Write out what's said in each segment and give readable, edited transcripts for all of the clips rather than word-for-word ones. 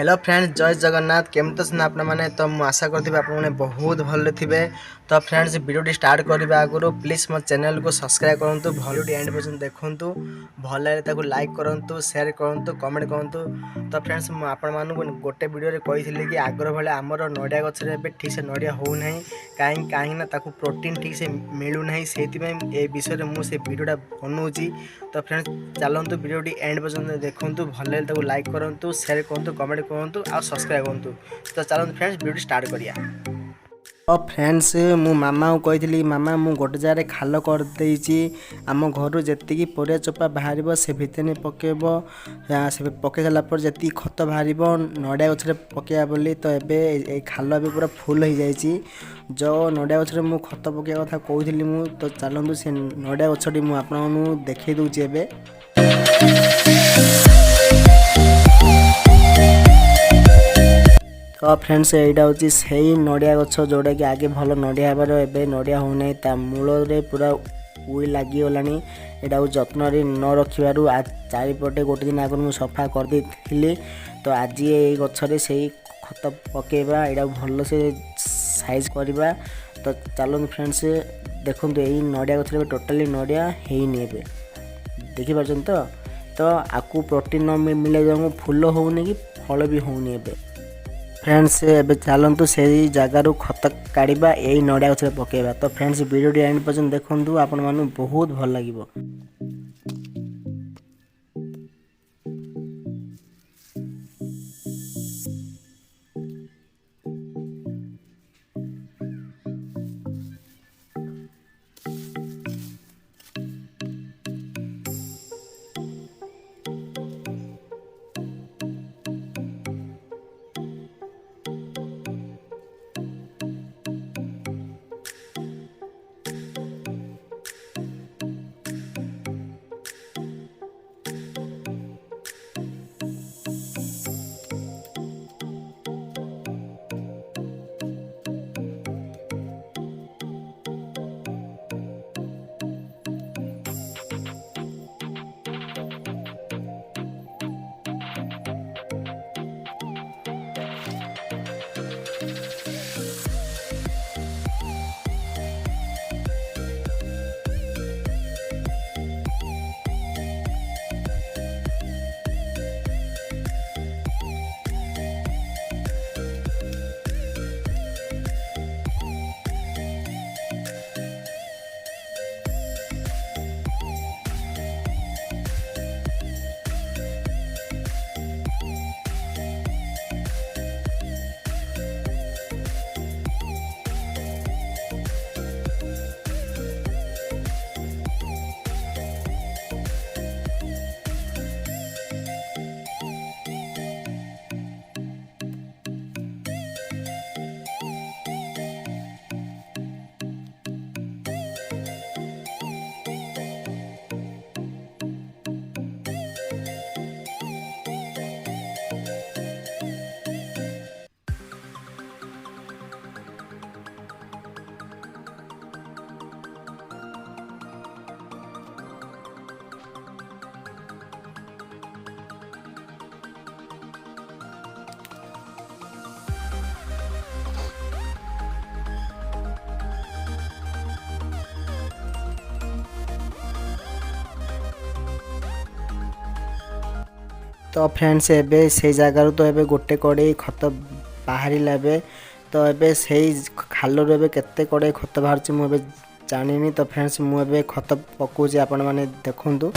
Hello friends, जय जगन्नाथ। केमती अछन आपने माने? तो मुझे आशा करथि आप माने बहुत भल थिबे। तो फ्रेंड्स, वीडियो स्टार्ट करबा आगु प्लीज मो चैनल को सब्सक्राइब करंतु, वीडियो एंड पर्यंत देखंतु, भल लागे ताको लाइक करंतु, शेयर करंतु, कमेंट करंतु। तो फ्रेंड्स, मु आपण मानु गोटे वीडियो रे कहिथिले कि आगर भले हमर नडिया गछ रे ठीक से नडिया हो नै, काहे ना ताको प्रोटीन ठीक से मिलु नै। सेति में ए विषय रे मु से वीडियोटा बनौची। तो फ्रेंड्स, चलंतु वीडियो एंड पर्यंत देखंतु, भल लागे ताको लाइक करंतु, शेयर करंतु, कमेंट करंतु आ सब्सक्राइब करंतु। तो चलंतु फ्रेंड्स, वीडियो स्टार्ट करिया। तो फ्रेंड्स, मु मामा को कही मामा मु गोटे जगह खाल करदे आम घर जी परिया चोपा बाहर से भितर पकेब, से पकई सारापर जी खत बाहर नड़िया गचर पकड़ा बोली। तो ये खाल भी पूरा फुल हो जाए जो नड़िया गचर मु खत पकड़ा कथा कहली मु। तो चलतु से नड़िया गछटी मु आपन देखई दूची एबे। तो फ्रेंड्स, यहाँ हूँ से नड़िया गछ जोटा कि आगे भल नड़िया हबार एवं नड़िया होना ता मूल पूरा उई लगिगला। यहाँ हूँ जत्न न रखिबारु चारिपटे गोटे दिन आगु सफा करदे। तो आज ये गचरे से खत पकेबा, यहाँ भल से साइज करवा। तो चलो फ्रेंड्स, देखो यही नड़िया गचरे टोटाली नड़िया है देखिपार। तो आपको प्रोटीन न मिले जो फूल होने कि फल भी होनी। फ्रेंड्स, एबे चलतु से जगार खत काढ़ा यही नड़िया गछ पकेबा। तो फ्रेंड्स, वीडियो एंड पर्यंत देखंतु, आपण मानु बहुत भल लागिबो। तो फ्रेंड्स, एबे से जगार तो एबे गोटे कड़े खत बाहर। तो एबे से खालू एबे केते कड़े खत बाहर मुझे जानी। तो फ्रेंड्स, मुझे खत पकाऊँ, आपण मैंने देखु।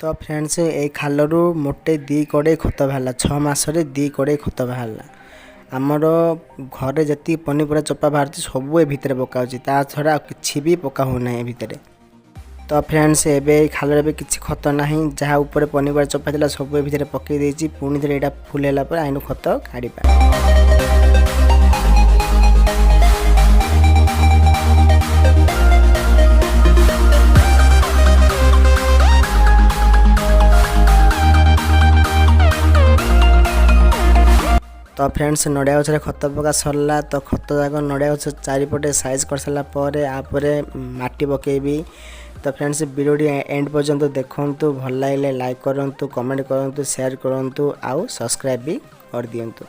तो फ्रेंड्स ए खालू मोटे 2 कड़े खत बाहर 6 मासरे 2 कड़े खत बाहर आमर घरे जी पनीपरिया चोपा बाहर सब ए भितर पका छड़ा किसी भी पका होना ए भितर। तो फ्रेंड्स एबे खाल किसी खत ना जहाँ ऊपर पनीपरिया चोपा था सब ए भितर पकई देछि पुणी थे यहाँ फुल है आइनु खत काढ़ा। तो फ्रेंड्स नड़िया गचर खत पका सरला तो खत जाक नड़िया गच चारिपटे साइज कर सारापर आपर माटी पकेबी। तो फ्रेंड्स वीडियो एंड पर्यंत देखंतु भल लगे लाइक करंतु कमेंट करंतु शेयर करंतु आउ सब्सक्राइब भी कर दियंतु।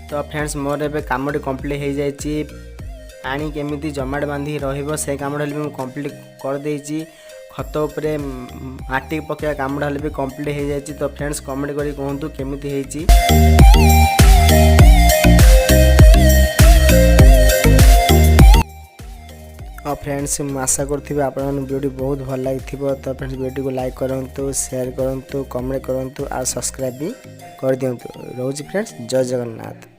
तो फ्रेंड्स मोर ए कमटी कम्प्लीट हो जाए पानी केमी जमाट बांधी रे कमटा कम्प्लीट करदे खत उपर माटी पकड़ा कमटा भी कम्प्लीट हो जाए। तो फ्रेंड्स कमेंट करी कहतु केमिति होइछि। और फ्रेंड्स आशा करुँगी आपन वीडियो बहुत भल लगी। तो फ्रेंड्स वीडियो को लाइक करूँ, शेयर करूँ, कमेंट करूँ और सब्सक्राइब भी कर दिंतु। रोज फ्रेंड्स जय जगन्नाथ।